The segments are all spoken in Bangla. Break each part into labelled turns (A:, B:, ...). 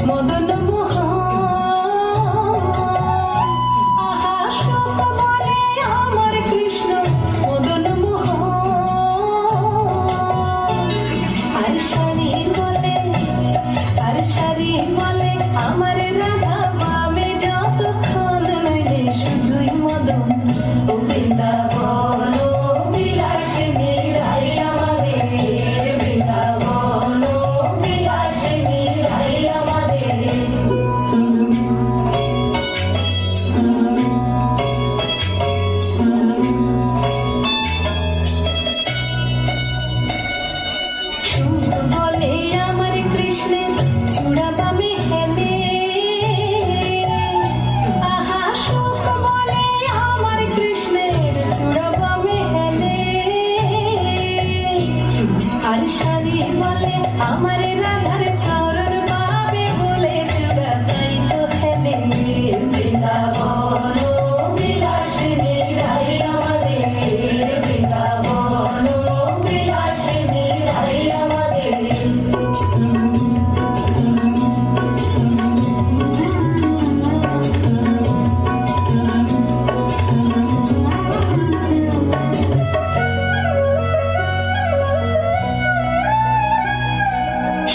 A: মদন মোহন। আহা সুখ বলে আমার কৃষ্ণ মদন মোহন। আর সারি বলে আমার রাধা বামে যতক্ষণ নইলে শুধুই মদন। ও বৃন্দাবন ও বিলাসিনী রাই আমাদের, বৃন্দাবন ও বিলাসিনী রাই আমাদের। সুখ বলে আমার কৃষ্ণের চূড়া বামে হেলে। আহা সুখ বলে আমার কৃষ্ণের চূড়া বামে হেলে। আর সারি বলে আমার রাধার চরণ পাবে বলে চূড়া তাই তো হেলে। বৃন্দাবন ও বিলাসিনী রাই আমাদের, বৃন্দাবন ও বিলাসিনী রাই আমাদের।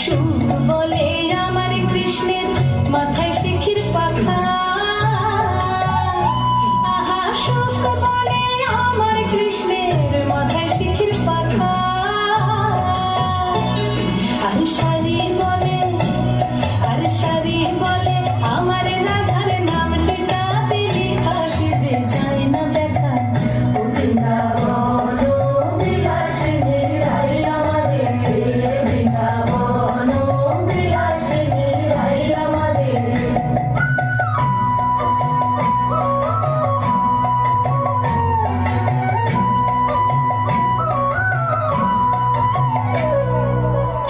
A: সুখ বলে আমার কৃষ্ণের মাথায় শিখির পাখা। আহা সুখ বলে আমার কৃষ্ণের মাথায় শিখির পাখা। আর সারি বলে আমার রাধার নামটি তাতে লেখা, সে যে যায় না দেখা। ও বৃন্দাবন ও বিলাসিনী রাই আমাদের, বৃন্দাবন ও বিলাসিনী রাই আমাদের।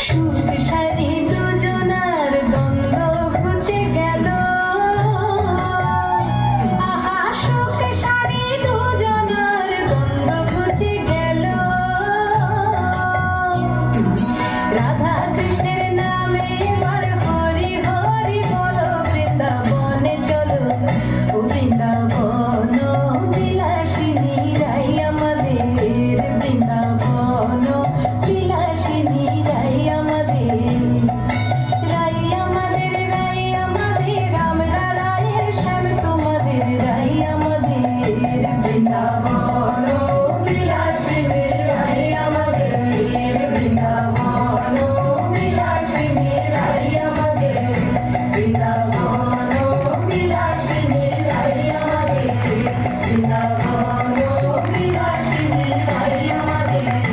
A: সুখ সারি দুজনার দ্বন্দ্ব ঘুচে গেল। আহা সুখ সারি দুজনার দ্বন্দ্ব ঘুচে গেল। রাধা কৃষ্ণের নামে এবার হরি হরি বলো, বৃন্দাবনে চলো। ও বৃন্দাবন ও বিলাসিনী রাই আমাদের, বৃন্দাবন ও বিলাসিনী রাই আমাদের। রাই আমাদের, রাই আমাদের, আমরা রায়ের শ্যাম তোমাদের রাই আমাদের, বৃন্দাবন।